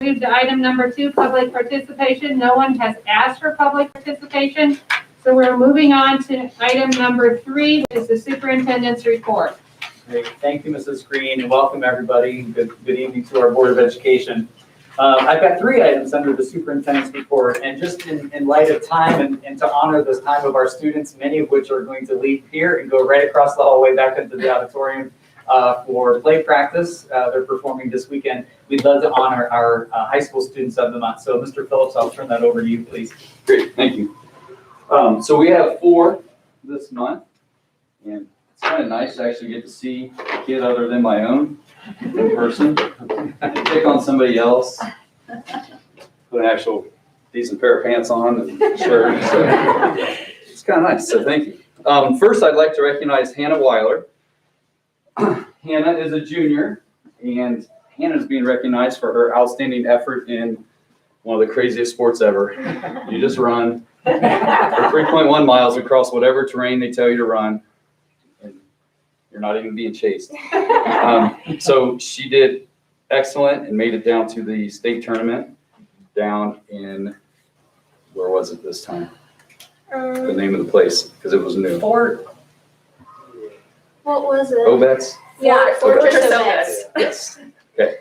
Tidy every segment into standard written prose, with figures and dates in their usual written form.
move to item number 2, public participation. No one has asked for public participation. So we're moving on to item number 3, which is the superintendent's report. Great. Thank you, Mrs. Green, and welcome everybody. Good evening to our Board of Education. I've got 3 items under the superintendent's report, and just in light of time and to honor the time of our students, many of which are going to leave here and go right across the hallway back into the auditorium for play practice. They're performing this weekend. We'd love to honor our high school students of the month. So Mr. Phillips, I'll turn that over to you, please. Great, thank you. So we have 4 this month, and it's kind of nice to actually get to see a kid other than my own in person and pick on somebody else, put an actual decent pair of pants on and shirt. So it's kind of nice, so thank you. First, I'd like to recognize Hannah Weiler. Hannah is a junior, and Hannah is being recognized for her outstanding effort in one of the craziest sports ever. You just run for 3.1 miles across whatever terrain they tell you to run, and you're not even being chased. So she did excellent and made it down to the state tournament down in, where was it this time? The name of the place, because it was new. Fort. What was it? Obetz? Yeah, Fortress Fortress Obetz. Yes. Okay.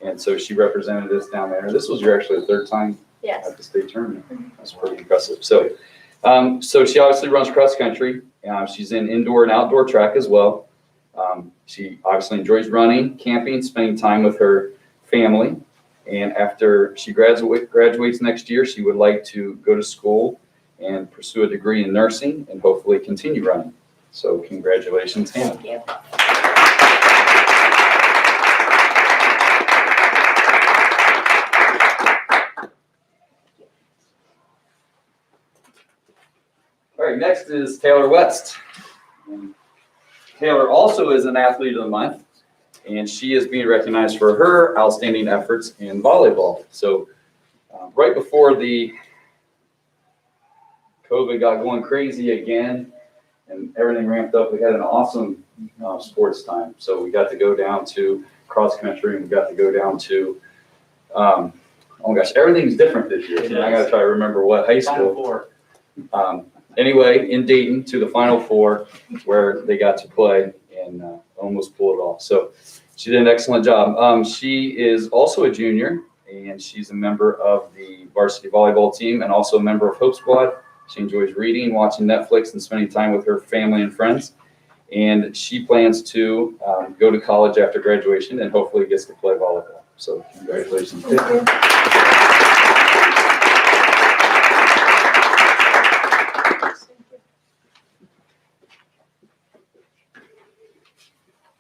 And so she represented us down there. This was actually the 3rd time Yes. at the state tournament. That's pretty impressive. So, so she obviously runs cross country. She's in indoor and outdoor track as well. She obviously enjoys running, camping, spending time with her family. And after she graduates next year, she would like to go to school and pursue a degree in nursing and hopefully continue running. So congratulations, Hannah. Thank you. All right, next is Taylor West. And Taylor also is an athlete of the month, and she is being recognized for her outstanding efforts in volleyball. So right before the COVID got going crazy again and everything ramped up, we had an awesome sports time. So we got to go down to cross country, and we got to go down to, oh my gosh, everything's different this year. So I got to try to remember what high school. Anyway, in Dayton to the Final Four, where they got to play and almost pulled it off. So she did an excellent job. She is also a junior, and she's a member of the varsity volleyball team and also a member of Hope Squad. She enjoys reading, watching Netflix, and spending time with her family and friends. And she plans to go to college after graduation and hopefully gets to play volleyball. So congratulations. Thank you.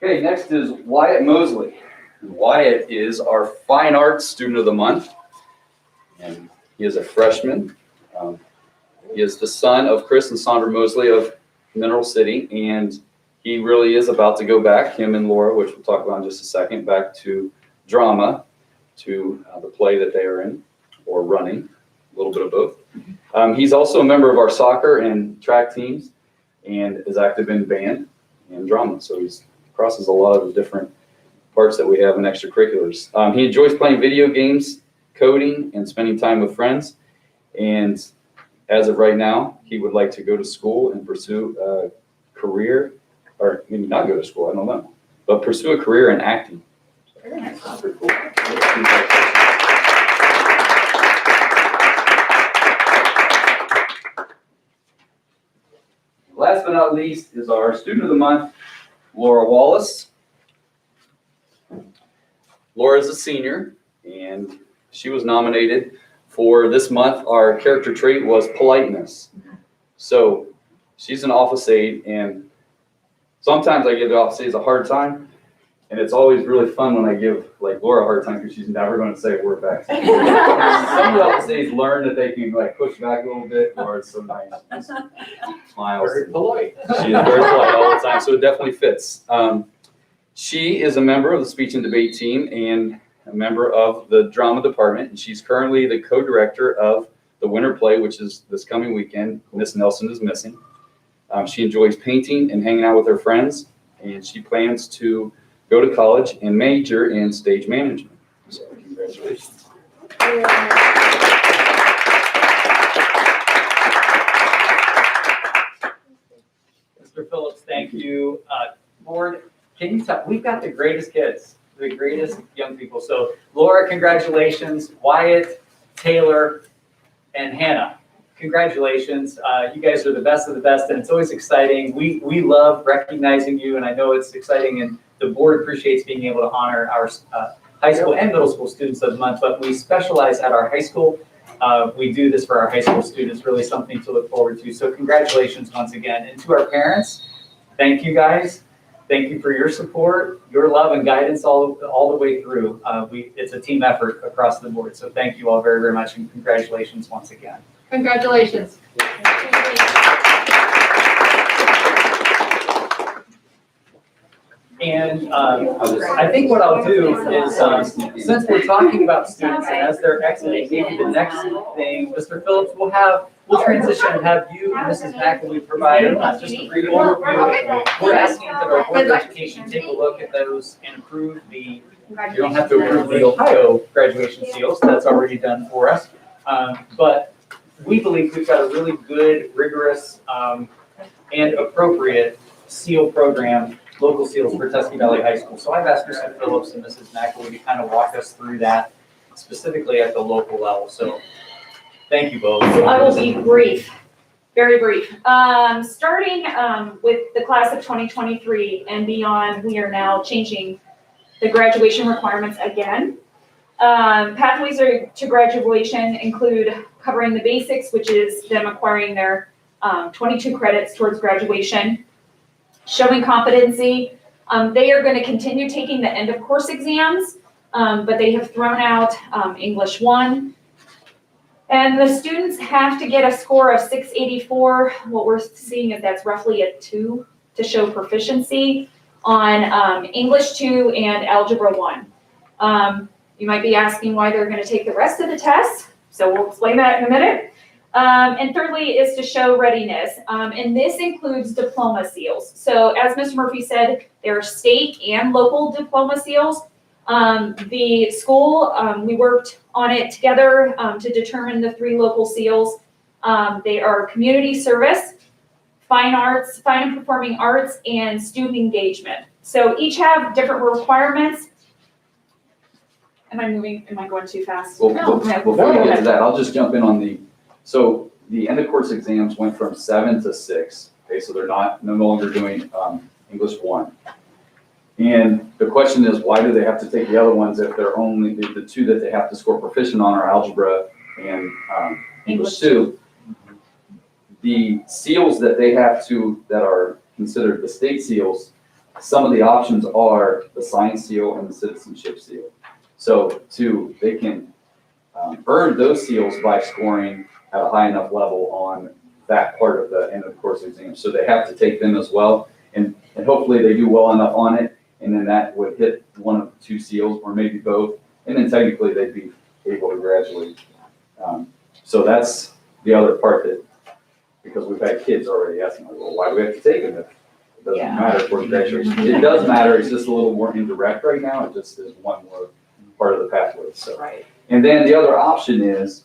Okay, next is Wyatt Mosley. Wyatt is our fine arts student of the month, and he is a freshman. He is the son of Chris and Sandra Mosley of Mineral City, and he really is about to go back, him and Laura, which we'll talk about in just a second, back to drama, to the play that they are in, or running, a little bit of both. He's also a member of our soccer and track teams, and is active in band and drama, so he's crosses a lot of the different parts that we have in extracurriculars. He enjoys playing video games, coding, and spending time with friends. And as of right now, he would like to go to school and pursue a career, or maybe not go to school, I don't know, but pursue a career in acting. That's pretty cool. Last but not least is our student of the month, Laura Wallace. Laura is a senior, and she was nominated for this month. Our character trait was politeness. So she's an office aide, and sometimes I give the office aides a hard time, and it's always really fun when I give like Laura a hard time because she's never going to say a word back. Some office aides learn that they can like push back a little bit. Laura's so nice. She smiles. Very polite. She is very polite all the time, so it definitely fits. She is a member of the speech and debate team and a member of the drama department, and she's currently the co-director of the winter play, which is this coming weekend. Miss Nelson is missing. She enjoys painting and hanging out with her friends, and she plans to go to college and major in stage management. So Congratulations. Mr. Phillips, thank you. Board, can you tell, we've got the greatest kids, the greatest young people. So Laura, congratulations. Wyatt, Taylor, and Hannah, congratulations. You guys are the best of the best, and it's always exciting. We love recognizing you, and I know it's exciting, and the board appreciates being able to honor our high school and middle school students of the month, but we specialize at our high school. We do this for our high school students, really something to look forward to. So congratulations once again. And to our parents, thank you guys. Thank you for your support, your love and guidance all the way through. It's a team effort across the board. So thank you all very, very much, and congratulations once again. Congratulations. And I think what I'll do is, since we're talking about students and as they're exiting, maybe the next thing, Mr. Phillips, we'll transition and have you and Mrs. McAlee provide just a brief overview. We're asking that our Board of Education take a look at those and approve you don't have to approve the Ohio graduation seals, that's already done for us. But we believe we've got a really good, rigorous, and appropriate seal program, local seals for Tusky Valley High School. So I've asked Mr. Phillips and Mrs. McAlee to kind of walk us through that specifically at the local level. So thank you both. I will be brief, very brief. Starting with the class of 2023 and beyond, we are now changing the graduation requirements again. Pathways to graduation include covering the basics, which is them acquiring their 22 credits towards graduation. Showing competency, they are going to continue taking the end of course exams, but they have thrown out English 1. And the students have to get a score of 684. What we're seeing is that's roughly a 2 to show proficiency on English 2 and Algebra 1. You might be asking why they're going to take the rest of the tests, so we'll explain that in a minute. And thirdly is to show readiness, and this includes diploma seals. So as Mr. Murphy said, there are state and local diploma seals. The school, we worked on it together to determine the 3 local seals. They are community service, fine arts, fine and performing arts, and student engagement. So each have different requirements. Am I going too fast? Well, No. before we get to that, I'll just jump in on so the end of course exams went from 7 to 6. Okay, so they're no longer doing English 1. And the question is, why do they have to take the other ones if they're only the 2 that they have to score proficient on are algebra and English 2? The seals that they have that are considered the state seals, some of the options are the science seal and the citizenship seal. So they can earn those seals by scoring at a high enough level on that part of the end of course exam. So they have to take them as well, and hopefully they do well enough on it, and then that would hit one of the 2 seals or maybe both, and then technically they'd be able to graduate. So that's the other part that, because we've had kids already asking, like, well, why do we have to take them if it doesn't matter for graduation? It does matter, it's just a little more indirect right now, it just is one more part of the pathway, so. Right. And then the other option is,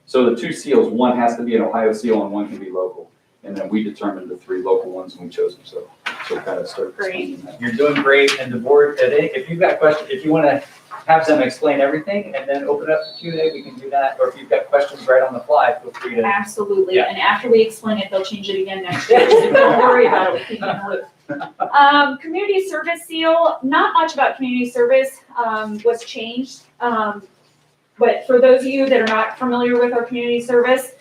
so the 2 seals, one has to be an Ohio seal and one can be local. And then we determined the 3 local ones and we chose them, so kind of start explaining that. You're doing great, and the board, if you've got questions, if you want to have them explain everything and then open up to Q&A, we can do that. Or if you've got questions right on the fly, feel free to. Absolutely, Yeah. and after we explain it, they'll change it again next year, so don't worry about it, we'll keep you in the loop. Community service seal, not much about community service was changed. But for those of you that are not familiar with our community service,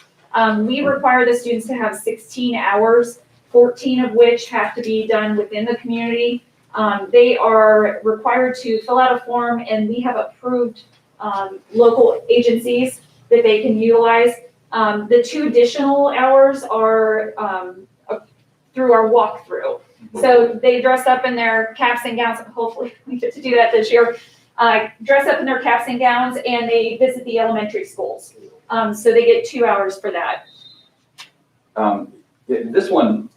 we require the students to have 16 hours, 14 of which have to be done within the community. They are required to fill out a form, and we have approved local agencies that they can utilize. The 2 additional hours are through our walkthrough. So they dress up in their caps and gowns, hopefully we get to do that this year. Dress up in their caps and gowns, and they visit the elementary schools. So they get 2 hours for that. This one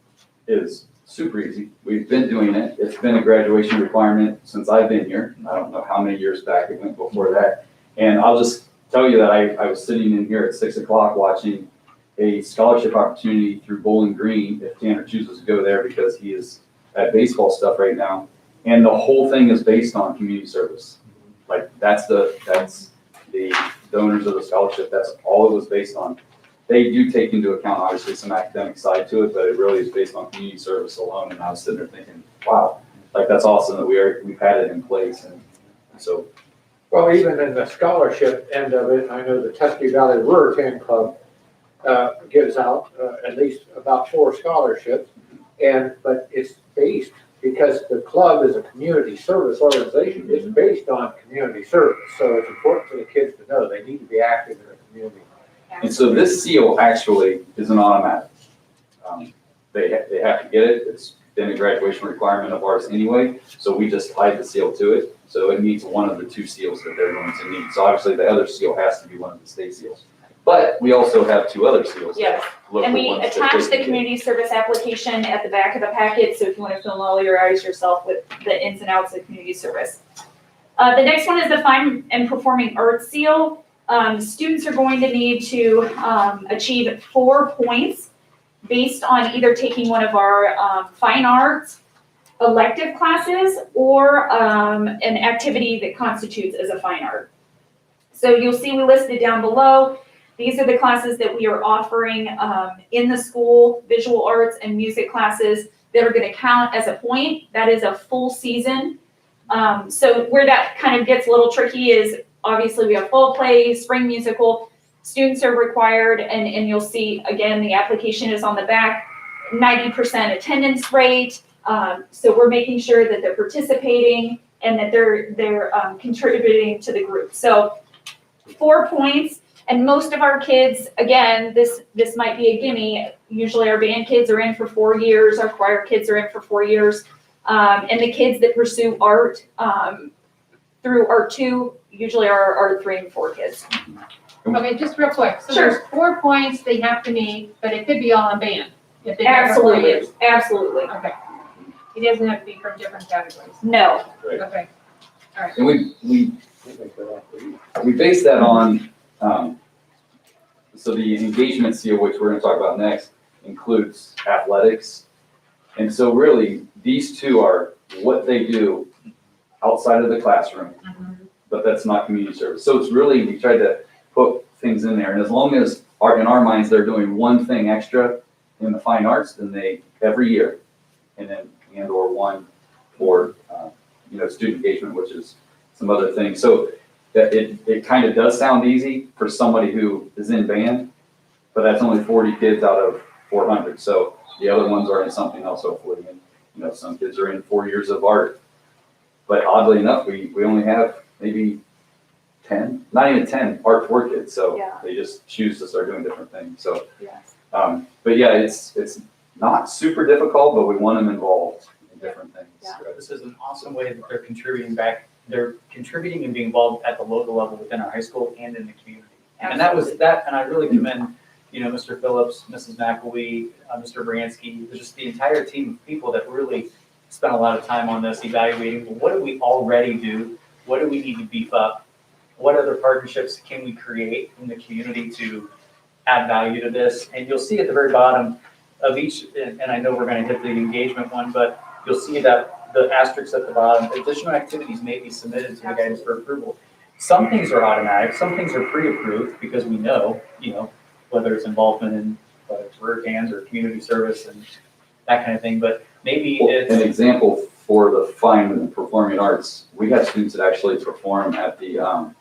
is super easy. We've been doing it. It's been a graduation requirement since I've been here. I don't know how many years back it went before that. And I'll just tell you that I was sitting in here at 6 o'clock watching a scholarship opportunity through Bowling Green, if Tanner chooses to go there, because he is at baseball stuff right now. And the whole thing is based on community service. Like, that's the donors of the scholarship. That's all it was based on. They do take into account, obviously, some academic side to it, but it really is based on community service alone. And I was sitting there thinking, wow, like, that's awesome that we've had it in place. And so, Well, even in the scholarship end of it, I know the Tusky Valley Ruritan Club gives out at least about 4 scholarships. But it's based, because the club is a community service organization, it's based on community service. So it's important for the kids to know they need to be active in the community. and so this seal actually is an automatic. They have to get it. It's been a graduation requirement of ours anyway, so we just tied the seal to it. So it meets one of the 2 seals that they're going to need. So obviously the other seal has to be one of the state seals. But we also have 2 other seals. Yes. local And we ones that attach they the can get. community service application at the back of the packet, so if you want to familiarize yourself with the ins and outs of community service. The next one is the fine and performing arts seal. Students are going to need to achieve 4 points based on either taking one of our fine arts elective classes or an activity that constitutes as a fine art. So you'll see we listed down below. These are the classes that we are offering in the school, visual arts and music classes that are going to count as a point. That is a full season. So where that kind of gets a little tricky is obviously we have fall play, spring musical. Students are required, and you'll see, again, the application is on the back, 90% attendance rate. So we're making sure that they're participating and that they're contributing to the group. So 4 points. And most of our kids, again, this might be a gimme. Usually our band kids are in for 4 years, our choir kids are in for 4 years. And the kids that pursue art through Art 2 usually are Art 3 and 4 kids. Okay, just real quick. So Sure. there's 4 points they have to meet, but it could be all in band. If they have for 4 Absolutely, years. absolutely. Okay. It doesn't have to be from different categories. No, Okay. And we base that on, so the engagement seal, which we're gonna talk about next, includes athletics. And so really, these 2 are what they do outside of the classroom, but that's not community service. So it's really, we tried to put things in there, and as long as in our minds, they're doing one thing extra in the fine arts, then they, every year, and/or one for, student engagement, which is some other things. So that it kind of does sound easy for somebody who is in band, but that's only 40 kids out of 400. So the other ones are in something else, hopefully. And, some kids are in 4 years of art. But oddly enough, we only have maybe 10, not even 10 Art 4 kids. So Yeah. they just choose to start doing different things. So, yes. but yeah, it's not super difficult, but we want them involved in different things. Yeah. This is an awesome way that they're contributing back. They're contributing and being involved at the local level within our high school and in the community. And that was that, and I really commend, Mr. Phillips, Mrs. McElwee, Mr. Bransky, just the entire team of people that really spent a lot of time on this, evaluating, well, what do we already do? What do we need to beef up? What other partnerships can we create in the community to add value to this? And you'll see at the very bottom of each, and I know we're gonna hit the engagement one, but you'll see that the asterisks at the bottom, additional activities may be submitted to the guidance for approval. Some things are automatic, some things are pre-approved because we know, whether it's involvement in, whether it's hurricanes or community service and that kind of thing, but maybe Well, it's. an example for the fine and performing arts, we have students that actually perform at the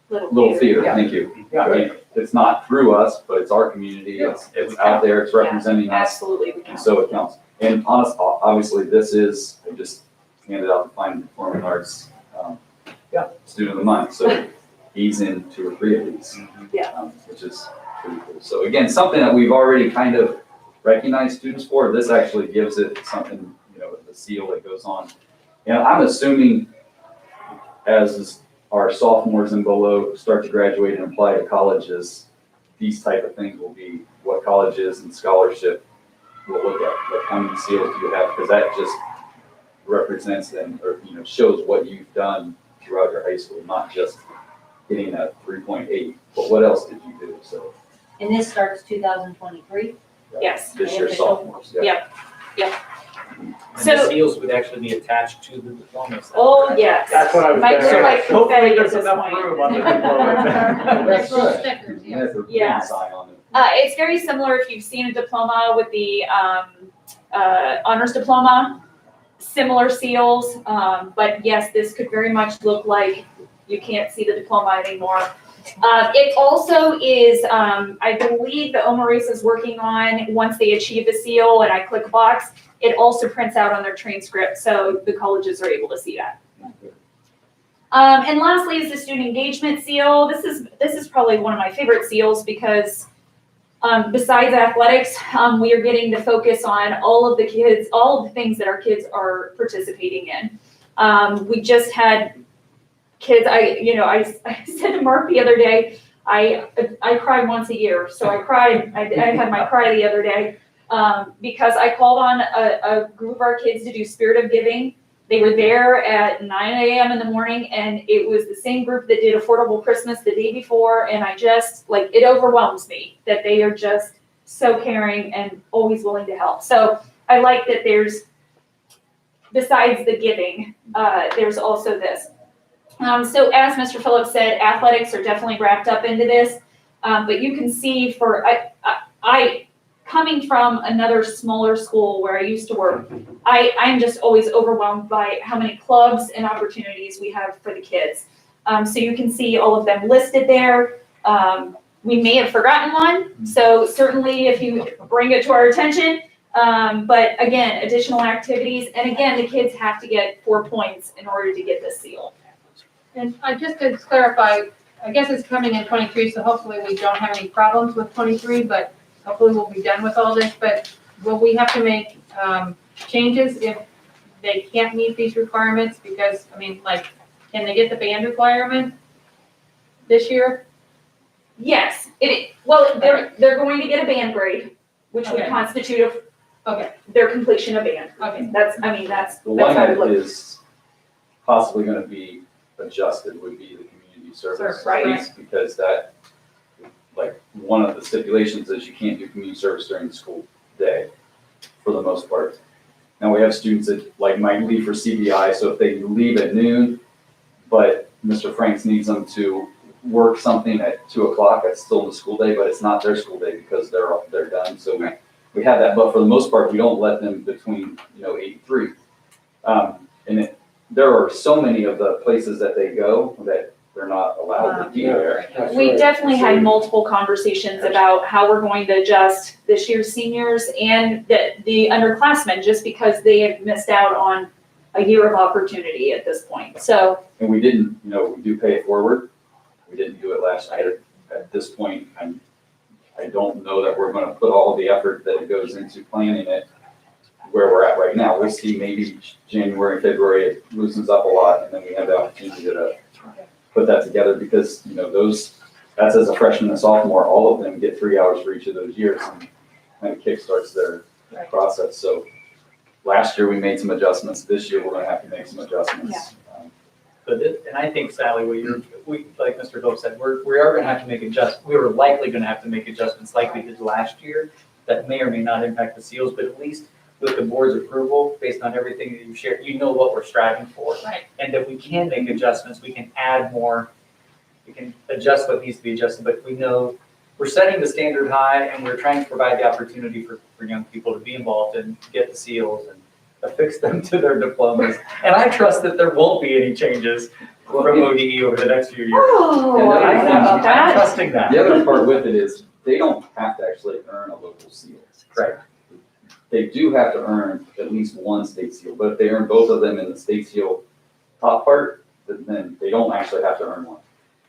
Little Theater, Yeah. thank you. Yeah. Right? It's not through us, but it's our community, it's out there, it's representing us, Absolutely. we and can. so it counts. And obviously, this is, I just handed out the fine and performing arts student of the month, so he's in 2 or 3 of these. Yeah. Which is pretty cool. So again, something that we've already kind of recognized students for, this actually gives it something, the seal that goes on. I'm assuming as our sophomores and below start to graduate and apply to colleges, these type of things will be what colleges and scholarship we'll look at, like, how many seals do you have? Because that just represents them, or, shows what you've done throughout your high school, not just getting a 3.8, but what else did you do? So And this starts 2023? Yes. this year sophomores. Yeah. And the So, seals would actually be attached to the diplomas. oh, yes. That's what I was Might gonna look say. like Hopefully confetti at there's this enough point. room on the diploma. That's Little good. stickers, You yeah. have to Yeah. sign on it. It's very similar if you've seen a diploma with the honors diploma, similar seals. But yes, this could very much look like you can't see the diploma anymore. It also is, I believe the OMARIS is working on, once they achieve the seal and I click a box, it also prints out on their transcript, so the colleges are able to see that. And lastly is the student engagement seal. This is probably one of my favorite seals because besides athletics, we are getting to focus on all of the kids, all of the things that our kids are participating in. We just had kids, I said to Mark the other day, I cry once a year, so I cried, I had my cry the other day, because I called on a group of our kids to do Spirit of Giving. They were there at 9 a.m. in the morning, and it was the same group that did Affordable Christmas the day before, and I just, it overwhelms me that they are just so caring and always willing to help. So I like that there's, besides the giving, there's also this. So as Mr. Phillips said, athletics are definitely wrapped up into this, but you can see I coming from another smaller school where I used to work, I'm just always overwhelmed by how many clubs and opportunities we have for the kids. So you can see all of them listed there. We may have forgotten one, so certainly if you bring it to our attention. But again, additional activities, and again, the kids have to get 4 points in order to get this seal. And just to clarify, I guess it's coming in 23, so hopefully we don't have any problems with 23, but hopefully we'll be done with all this. But will we have to make changes if they can't meet these requirements? Because, can they get the band requirement this year? Yes, they're going to get a band grade, which would Okay. constitute Okay, their completion of band. okay. That's The how one it that looks. is possibly gonna be adjusted would be the community service Right. piece, because that, one of the stipulations is you can't do community service during the school day, for the most part. Now, we have students that might leave for CBI, so if they leave at noon, but Mr. Franks needs them to work something at 2:00, that's still in the school day, but it's not their school day because they're done, so we have that, but for the most part, we don't let them between, 8 and 3. There are so many of the places that they go that they're not allowed to be there. That's We right. definitely had multiple conversations about how we're going to adjust this year's seniors and the underclassmen, just because they have missed out on a year of opportunity at this point. So, And we didn't, we do pay it forward. We didn't do it last year. At this point, I don't know that we're gonna put all the effort that it goes into planning it where we're at right now. We'll see, maybe January, February, it loosens up a lot, and then we have the opportunity to put that together, because, that's as a freshman and sophomore, all of them get 3 hours for each of those years, and kind of kickstarts their Right. process. So last year, we made some adjustments. This year, we're gonna have to make some adjustments. And I think, Sally, like Mr. Phillips said, we are gonna have to make we were likely gonna have to make adjustments like we did last year that may or may not impact the seals, but at least with the board's approval, based on everything that you've shared, what we're striving for. Right. And that we can make adjustments, we can add more, we can adjust what needs to be adjusted, but we know we're setting the standard high, and we're trying to provide the opportunity for young people to be involved and get the seals and affix them to their diplomas. And I trust that there won't be any changes from ODE over the next few years. oh, I don't know about I'm that. trusting that. The other part with it is, they don't have to actually earn a local seal. Right. They do have to earn at least one state seal, but if they earn both of them in the state seal top part, then they don't actually have to earn one.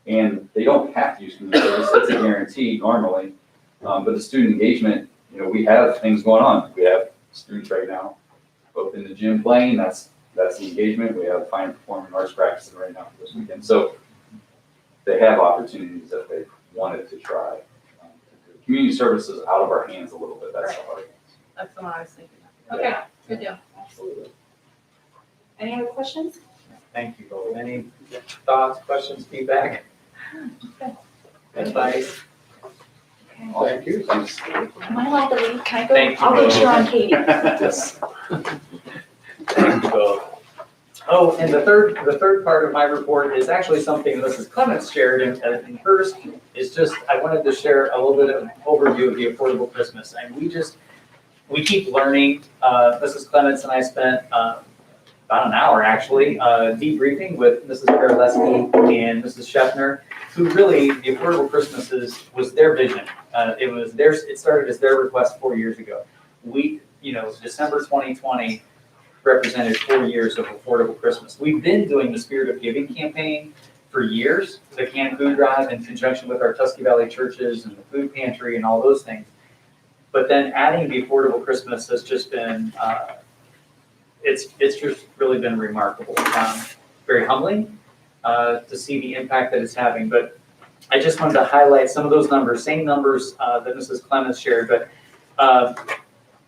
And they don't have to use community service, it's a guarantee normally. But the student engagement, we have things going on. We have students right now, both in the gym playing, that's the engagement. We have fine performing arts practicing right now for this weekend. So they have opportunities that they wanted to try. Community service is out of our hands a little bit, that's the hard. That's the one I was thinking of. Okay, good deal. Absolutely. Any other questions? Thank you both. Any thoughts, questions, feedback? Advice? Thank you. Thanks. Am I allowed to leave? Can I go? Thank you I'll get you both. on Katie. Yes. Thank you both. Oh, and the third part of my report is actually something Mrs. Clements shared in hers. Is just, I wanted to share a little bit of an overview of the Affordable Christmas. And we keep learning. Mrs. Clements and I spent about an hour actually debriefing with Mrs. Karaleski and Mrs. Scheffner, who really, the Affordable Christmases was their vision. It started as their request 4 years ago. December 2020 represented 4 years of Affordable Christmas. We've been doing the Spirit of Giving campaign for years, the canned food drive in conjunction with our Tusky Valley churches and the food pantry and all those things. But then adding the Affordable Christmas has just been, it's just really been remarkable. Very humbling to see the impact that it's having. But I just wanted to highlight some of those numbers, same numbers that Mrs. Clements shared, but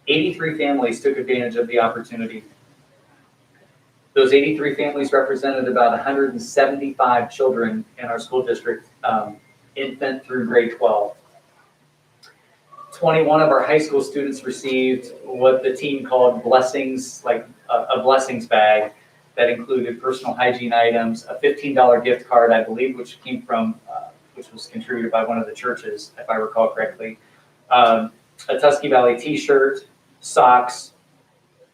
83 families took advantage of the opportunity. Those 83 families represented about 175 children in our school district, infant through grade 12. 21 of our high school students received what the team called blessings, like a blessings bag that included personal hygiene items, a $15 gift card, I believe, which was contributed by one of the churches, if I recall correctly, a Tusky Valley t-shirt, socks,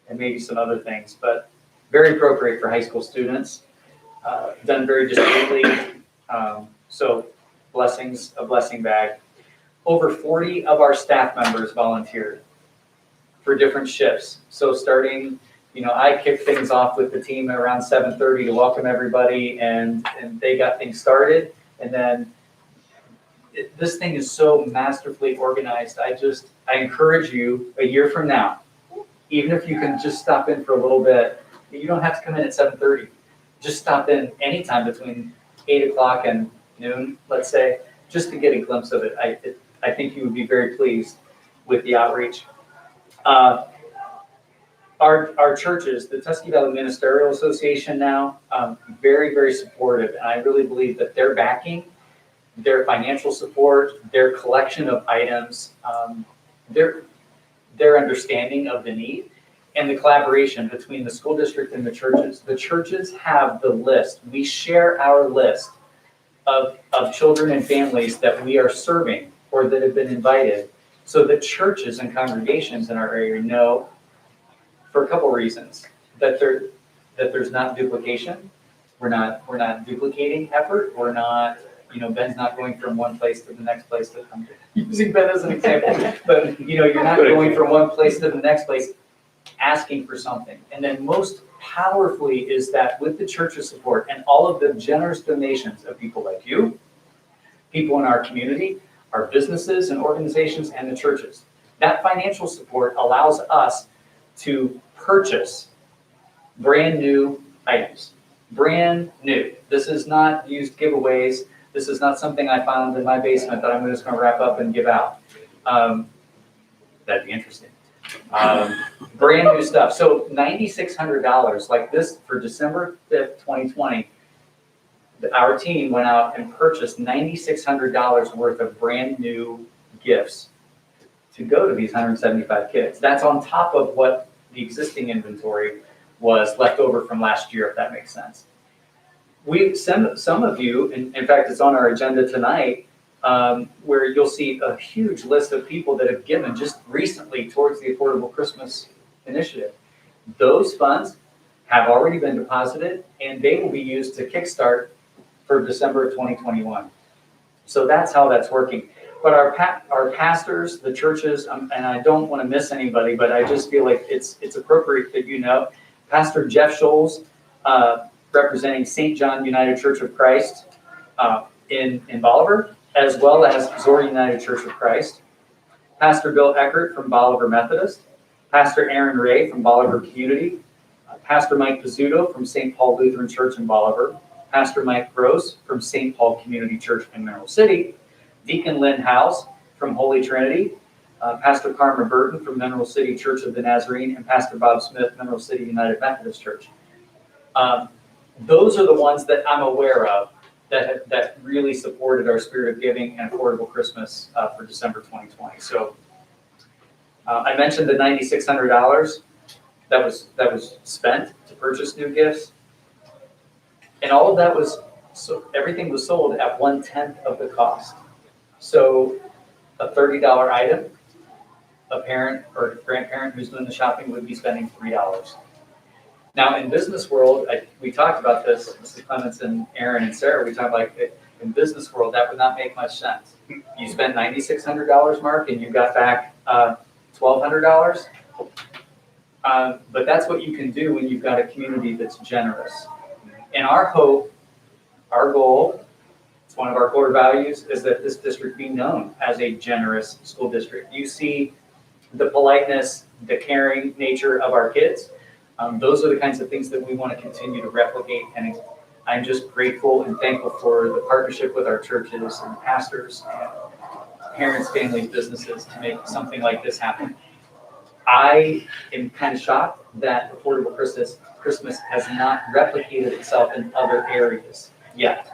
and maybe some other things, but very appropriate for high school students, done very discreetly. So blessings, a blessing bag. Over 40 of our staff members volunteered for different shifts. So starting, I kicked things off with the team at around 7:30 to welcome everybody, and they got things started. And then this thing is so masterfully organized. I encourage you, a year from now, even if you can just stop in for a little bit, you don't have to come in at 7:30. Just stop in anytime between 8 o'clock and noon, let's say, just to get a glimpse of it. I think you would be very pleased with the outreach. Our churches, the Tusky Valley Ministerial Association now, very, very supportive. And I really believe that their backing, their financial support, their collection of items, their understanding of the need, and the collaboration between the school district and the churches. The churches have the list. We share our list of children and families that we are serving or that have been invited. So the churches and congregations in our area know, for a couple reasons, that there's not duplication. We're not duplicating effort. We're not, Ben's not going from one place to the next place to come to, using Ben as an example, but you're not going from one place to the next place asking for something. And then most powerfully is that with the church's support and all of the generous donations of people like you, people in our community, our businesses and organizations, and the churches, that financial support allows us to purchase brand new items. Brand new. This is not used giveaways. This is not something I found in my basement that I'm just going to wrap up and give out. That'd be interesting. Brand new stuff. So $9,600 like this for December 5th, 2020, our team went out and purchased $9,600 worth of brand new gifts to go to these 175 kids. That's on top of what the existing inventory was left over from last year, if that makes sense. Some of you, in fact, it's on our agenda tonight, where you'll see a huge list of people that have given just recently towards the Affordable Christmas Initiative. Those funds have already been deposited, and they will be used to kickstart for December of 2021. So that's how that's working. But our pastors, the churches, and I don't want to miss anybody, but I just feel like it's appropriate that Pastor Jeff Scholes, representing St. John United Church of Christ in Bolivar, as well as Missouri United Church of Christ, Pastor Bill Eckert from Bolivar Methodist, Pastor Aaron Ray from Bolivar Community, Pastor Mike Pizzuto from St. Paul Lutheran Church in Bolivar, Pastor Mike Gross from St. Paul Community Church in Mineral City, Deacon Lynn House from Holy Trinity, Pastor Carmen Burton from Mineral City Church of the Nazarene, and Pastor Bob Smith, Mineral City United Methodist Church. Those are the ones that I'm aware of that really supported our Spirit of Giving and Affordable Christmas for December 2020. So I mentioned the $9,600 that was spent to purchase new gifts, and all of that was everything was sold at 1/10 of the cost. So a $30 item, a parent or grandparent who's doing the shopping would be spending $3. Now, in business world, we talked about this, Mrs. Clements and Aaron and Sarah, we talked like, in business world, that would not make much sense. You spend $9,600, Mark, and you got back $1,200. But that's what you can do when you've got a community that's generous. And our hope, our goal, it's one of our core values, is that this district be known as a generous school district. You see the politeness, the caring nature of our kids. Those are the kinds of things that we want to continue to replicate, and I'm just grateful and thankful for the partnership with our churches and pastors and parents, families, businesses to make something like this happen. I am kind of shocked that Affordable Christmas has not replicated itself in other areas yet.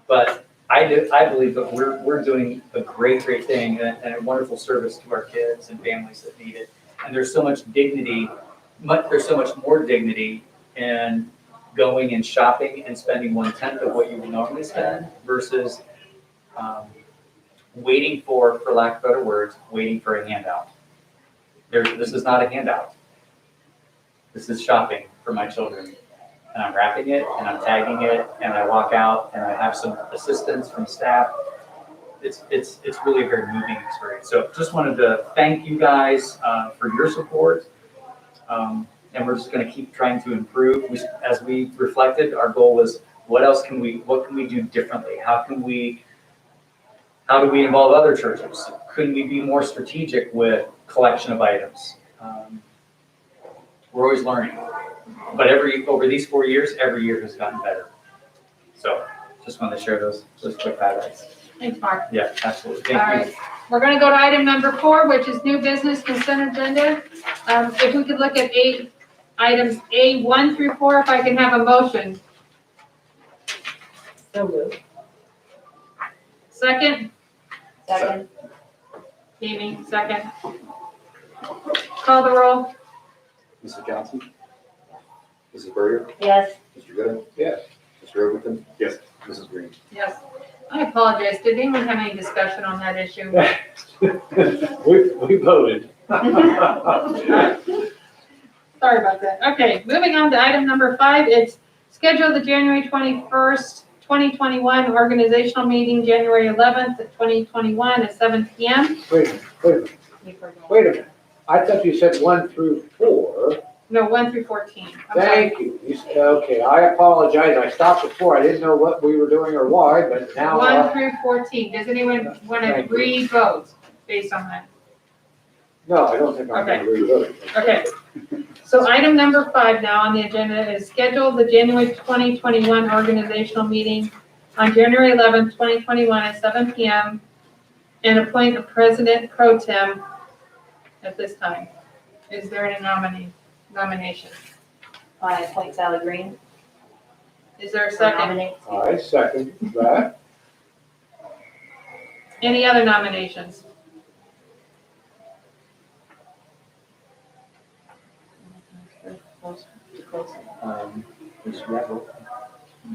But I believe that we're doing a great thing and a wonderful service to our kids and families that need it. And there's so much dignity, there's so much more dignity in going and shopping and spending 1/10 of what you would normally spend versus waiting for lack of better words, waiting for a handout. This is not a handout. This is shopping for my children. And I'm wrapping it, and I'm tagging it, and I walk out, and I have some assistance from staff. It's really a very moving experience. So just wanted to thank you guys for your support. And we're just going to keep trying to improve. As we reflected, our goal was what can we do differently? How do we involve other churches? Couldn't we be more strategic with collection of items? We're always learning. But over these 4 years, every year has gotten better. So just wanted to share those quick highlights. Thanks, Mark. Yeah, absolutely. All Thank you. right, we're gonna go to item number 4, which is new business consent agenda. If we could look at items A1 through 4, if I can have a motion. So moved. Second, Second. Amy, second. Call the roll. Mrs. Johnson? Mrs. Berger? Yes. Mr. Gooding? Yes. Mr. Overton? Yes. Mrs. Green? Yes. I apologize, did anyone have any discussion on that issue? We voted. Sorry about that. Okay, moving on to item number 5, it's schedule the January 21st, 2021 organizational meeting, January 11th, 2021 at 7 p.m. Wait a minute. I thought you said 1 through 4. No, 1 through 14. I'm sorry. Thank you. Okay, I apologize. I stopped before. I didn't know what we were doing or why, but now. 1 through 14. Does anyone want to Thank you. re-vote based on that? No, I don't think I'm going to revote. Okay. So item number 5 now on the agenda is schedule the January 2021 organizational meeting on January 11th, 2021 at 7 p.m. and appoint a president pro tem at this time. Is there any nomination? I appoint Sally Green. Is there a to second? nominate. I second that. Any other nominations?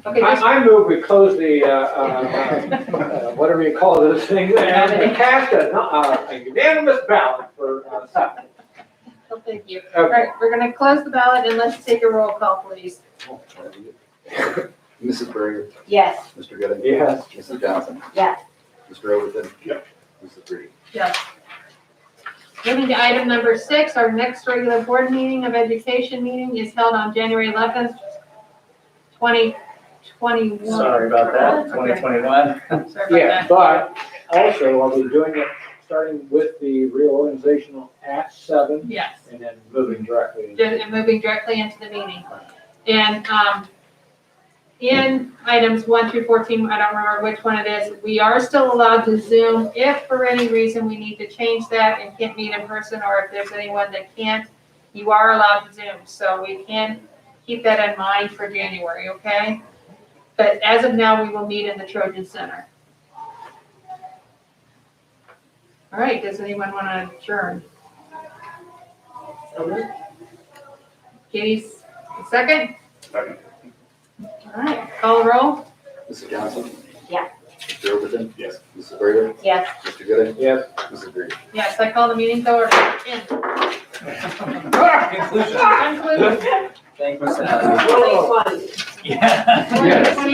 Okay, just I move we close the, whatever you call those things, and cast a unanimous ballot for Sally. oh, thank you. All right, we're gonna close the ballot and let's take a roll call, please. Mrs. Berger? Yes. Mr. Gooding? Yes. Mrs. Johnson? Yes. Mr. Overton? Yes. Mrs. Green? Yes. Moving to item number 6, our next regular board meeting of education meeting is held on January 11th, 2021. Sorry about that, Okay. 2021. Sorry about Yeah, that. but also I'll be doing it, starting with the reorganizational at 7 Yes, and then moving directly. and moving directly into the meeting. And in items 1 through 14, I don't remember which one it is, we are still allowed to Zoom if for any reason we need to change that and can't meet in person, or if there's anyone that can't, you are allowed to Zoom. So we can keep that in mind for January, okay? But as of now, we will meet in the Trojan Center. All right, does anyone want to adjourn? Katie's second? Second. All right, call the roll. Mrs. Johnson? Yeah. Mr. Overton? Yes. Mrs. Burger? Yes. Mr. Gooding? Yes. Mrs. Green? Yes, I call the meeting to order. In. Conclusion. Conclusion. Thank you, Sally. Yeah. Yes.